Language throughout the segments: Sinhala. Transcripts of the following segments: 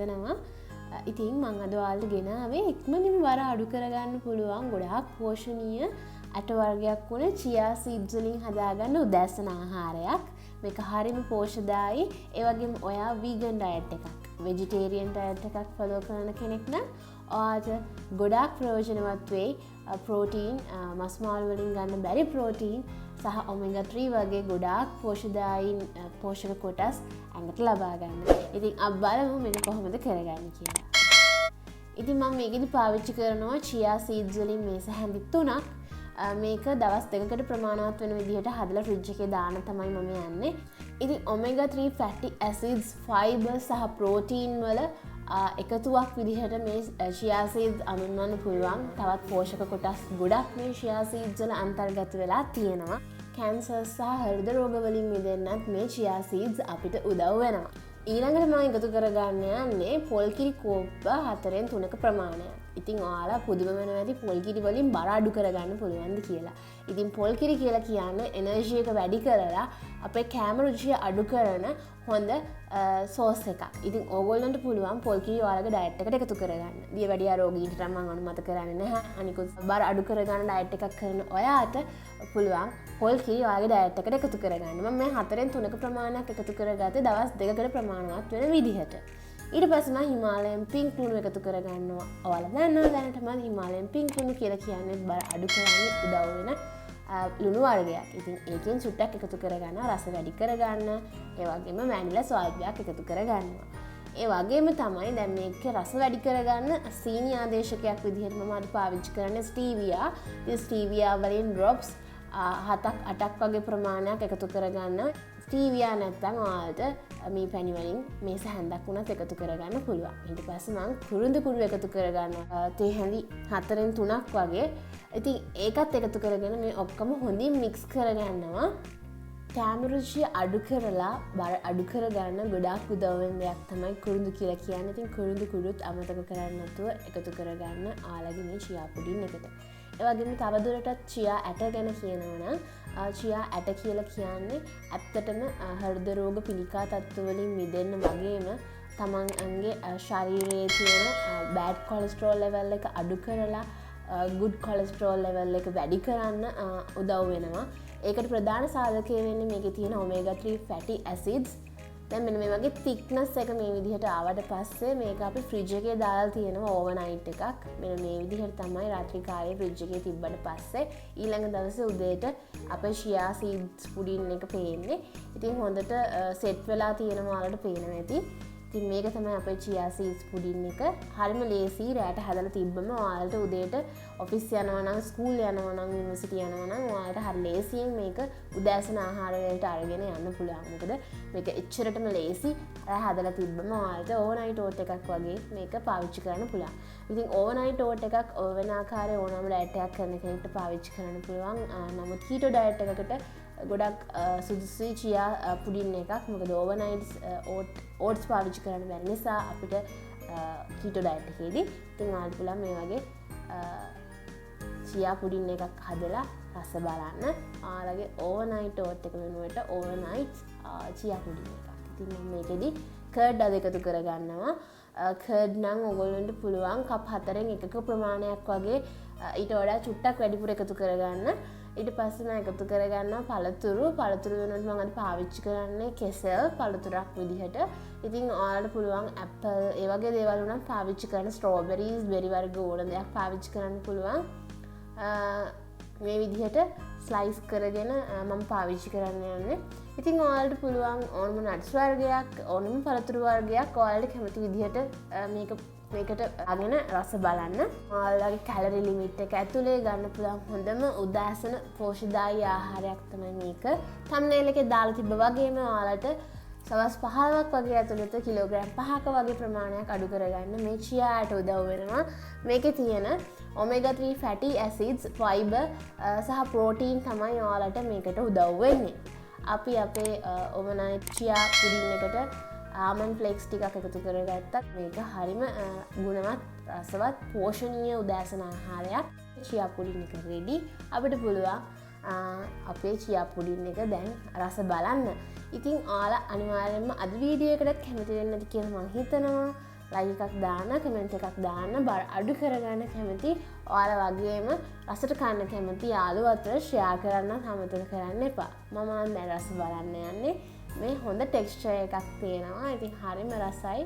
හිතනවා. ඉතින් මම අද ඔයාලට ගෙනාවේ ඉක්මනින්ම බර අඩු කරගන්න පුළුවන් ගොඩාක් පෝෂණීය ඇට වර්ගයක් වුණ chia seeds වලින් හදාගන්න උදෑසන ආහාරයක්. මේක හරිම පෝෂ්‍යදායී. ඒ වගේම ඔයා vegan diet එකක්, vegetarian diet එකක් follow කරන කෙනෙක් නම් ඔයාට ගොඩාක් ප්‍රයෝජනවත් වෙයි. ප්‍රෝටීන්, මස් මාළු වලින් ගන්න බැරි ප්‍රෝටීන් සහ omega 3 වගේ ගොඩාක් පෝෂ්‍යදායී පෝෂක කොටස් ඇඟට ලබා ගන්න. ඉතින් අපි බලමු මේක කොහොමද කරගන්නේ කියලා. ඉතින් මම මේකෙදි පාවිච්චි කරනවා chia seeds වලින් මේස හැඳි 3ක්. මේක දවස් 2කට ප්‍රමාණවත් වෙන විදිහට හදලා ෆ්‍රිජ් එකේ දාන්න තමයි මම යන්නේ. ඉතින් omega 3 fatty acids, fiber සහ ප්‍රෝටීන් වල එකතුවක් විදිහට මේ chia seeds අඳුන්වන්න පුළුවන්. තවත් පෝෂක කොටස් ගොඩක් මේ chia seeds වල අන්තර්ගත වෙලා තියෙනවා. කැන්සර් සහ හෘද රෝග වලින් මිදෙන්නත් මේ chia seeds අපිට උදව් වෙනවා. ඊළඟට මම එකතු කරගන්න යන්නේ පොල් කිරි කෝප්ප 4න් 3ක ප්‍රමාණයක්. ඉතින් ඔයාලා පුදුම වෙනවා ඇති පොල් කිරි වලින් බර අඩු කරගන්න පුළුවන්ද කියලා. ඉතින් පොල් කිරි කියලා කියන්නේ එනර්ජි එක වැඩි කරලා අපේ කැම රුචිය අඩු කරන හොඳ සෝස් එකක්. ඉතින් ඕගොල්ලන්ට පුළුවන් පොල් කිරි ඔයාලගේ ඩයට් එකට එකතු කරගන්න. දියවැඩියා රෝගීන්ට මම අනුමත කරන්නේ නැහැ. අනිකුත් බර අඩු කරගන්න ඩයට් එකක් කරන ඔයාට පුළුවන් පොල් කිරි ඔයාලගේ ඩයට් එකට එකතු කරගන්න. මම මේ 4න් 3ක ප්‍රමාණයක් එකතු කරගත්තේ දවස් 2කට ප්‍රමාණවත් වෙන විදිහට. ඊට පස්සේ මම Himalayan pink ලුණු එකතු කරගන්නවා. ඔයාලා දන්නවා දැනටම Himalayan pink ලුණු කියලා කියන්නේ බර අඩු කරන්න උදව් වෙන ලුණු වර්ගයක්. ඉතින් ඒකෙන් සුට්ටක් එකතු කරගන්නවා, රස වැඩි කරගන්න. ඒ වගේම වැනිලා ස්වල්පයක් එකතු කරගන්නවා. ඒ වගේම තමයි දැන් මේක රස වැඩි කරගන්න සීනි ආදේශකයක් විදිහට මම අද පාවිච්චි කරන්නේ stevia. ඉතින් stevia වලින් drops 7ක් 8ක් වගේ ප්‍රමාණයක් එකතු කරගන්න. stevia නැත්නම් ඔයාලට මේ පැණි වලින් මේස හැන්දක් වුණත් එකතු කරගන්න පුළුවන්. ඊට පස්සේ මම කුරුඳු කුඩු එකතු කරගන්නවා. තේ හැඳි 4න් 3ක් වගේ. ඉතින් ඒකත් එකතු කරගෙන මේ ඔක්කොම හොඳින් මික්ස් කරගන්නවා. කැම රුචිය අඩු කරලා බර අඩු කරගන්න ගොඩාක් උදව් වෙන දෙයක් තමයි කුරුඳු කියලා කියන්නේ. ඉතින් කුරුඳු කුඩුත් අමතක කරන්නේ නැතුව එකතු කරගන්න ආලගේ මේ chia පුඩින් එකට. ඒ වගේම තවදුරටත් chia ඇට ගැන කියනවා නම් chia ඇට කියලා කියන්නේ ඇත්තටම හෘද රෝග පිළිකා තත්ත්ව වලින් මිදෙන්න වගේම තමන්ගේ ශරීරයේ තියෙන බෑඩ් කොලෙස්ටරෝල් ලෙවල් එක අඩු කරලා good cholesterol level එක වැඩි කරන්න උදව් වෙනවා. ඒකට ප්‍රධාන සාධකය වෙන්නේ මේකේ තියෙන omega 3 fatty acids. දැන් මෙන්න මේ වගේ thickness එක මේ විදිහට ආවට පස්සේ මේක අපි ෆ්‍රිජ් එකේ දාලා තියෙනවා overnight එකක්. මෙන්න මේ විදිහට තමයි රාත්‍රී කාලේ ෆ්‍රිජ් එකේ තිබ්බට පස්සේ ඊළඟ දවසේ උදේට අපේ chia seeds පුඩින් එක පේන්නේ. ඉතින් හොඳට සෙට් වෙලා තියෙනවා වලට පේනවා ඇති. ඉතින් මේක තමයි අපේ chia seeds පුඩින් එක. හරිම ලේසි. රැට හදලා තිබ්බම ඔයාලට උදේට ඔෆිස් යනවා නම්, ස්කූල් යනවා නම්, යුනිවර්සිටි යනවා නම් ඔයාලට හරි ලේසියෙන් මේක උදෑසන ආහාර වලට අරගෙන යන්න පුළුවන්. මොකද මේක එච්චරටම ලේසි. රැ හදලා තිබ්බම ඔයාලට overnight oat එකක් වගේ මේක පාවිච්චි කරන්න පුළුවන්. ඉතින් overnight oat එකක් වෙන ආකාරයේ ඕනම ඩයට් එකක් කරන කෙනෙක්ට පාවිච්චි කරන්න පුළුවන්. නමුත් keto diet එකකට ගොඩක් සුදුසුයි chia පුඩින් එකක්. මොකද overnight oats පාවිච්චි කරන්න බැරි නිසා අපිට keto diet එකේදී ඉතින් ඔයාලට පුළුවන් මේ වගේ chia පුඩින් එකක් හදලා රස බලන්න. ඔයාලගේ overnight oat එක වෙනුවට overnight chia පුඩින් එකක්. ඉතින් මම මේකෙදි curd අද එකතු කරගන්නවා. curd නම් ඔයගොල්ලන්ට පුළුවන් කප් 4න් 1ක ප්‍රමාණයක් වගේ ඊට වඩා චුට්ටක් වැඩිපුර එකතු කරගන්න. ඊට පස්සේ මම එකතු කරගන්නවා පළතුරු. පළතුරු වෙනුවට මම අද පාවිච්චි කරන්නේ කෙසෙල් පළතුරක් විදිහට. ඉතින් ඔයාලට පුළුවන් ඇපල් ඒ වගේ දේවල් උනත් පාවිච්චි කරන්න, ස්ට්‍රෝබෙරිස්, බෙරි වර්ග ඕන දෙයක් පාවිච්චි කරන්න පුළුවන්. මේ විදිහට ස්ලයිස් කරගෙන මම පාවිච්චි කරන්න යන්නේ. ඉතින් ඔයාලට පුළුවන් ඕනම නට්ස් වර්ගයක්, ඕනම පළතුරු වර්ගයක් ඔයාලට කැමති විදිහට මේකට අගෙන රස බලන්න. ඔයාලගේ කැලරි ලිමිට් එක ඇතුලේ ගන්න පුළුවන් හොඳම උදෑසන පෝෂ්‍යදායී ආහාරයක් තමයි මේක. thumbnail එකේ දාලා තිබ්බ වගේම ඔයාලට සවස් 15ක් වගේ ඇතුළත කිලෝග්‍රෑම් 5ක වගේ ප්‍රමාණයක් අඩු කරගන්න මේ chia ඇට උදව් වෙනවා. මේකේ තියෙන omega 3 fatty acids, fiber සහ protein තමයි ඔයාලට මේකට උදව් වෙන්නේ. අපි අපේ overnight chia පුඩින් එකට almond flakes ටිකක් එකතු කරගත්තත් මේක හරිම ගුණවත්, රසවත්, පෝෂණීය උදෑසන ආහාරයක්. chia පුඩින් එක රෙඩි. අපිට පුළුවන් අපේ chia පුඩින් එක දැන් රස බලන්න. ඉතින් ඔයාලා අනිවාර්යයෙන්ම අද වීඩියෝ එකකට කැමති වෙන්න ඇති කියලා මම හිතනවා. ලයික් එකක් දාන්න, කමෙන්ට් එකක් දාන්න. බර අඩු කරගන්න කැමති ඔයාලා වගේම රසට කන්න කැමති යාළුවෝ අතර ෂෙයා කරන්න අමතක කරන්න එපා. මම දැන් රස බලන්න යන්නේ. මේ හොඳ ටෙක්ස්චර් එකක් තියෙනවා. ඉතින් හරිම රසයි.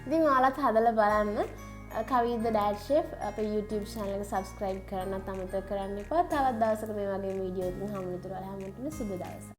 ඉතින් ඔයාලත් හදලා බලන්න. කවිද ඩෑඩ් ෂෙෆ් අපේ YouTube channel එක subscribe කරන්නත් අමතක කරන්න එපා. තවත් දවසක මේ වගේ වීඩියෝ එකකින් හමු වෙනවා. හැමෝටම සුබ දවසක්.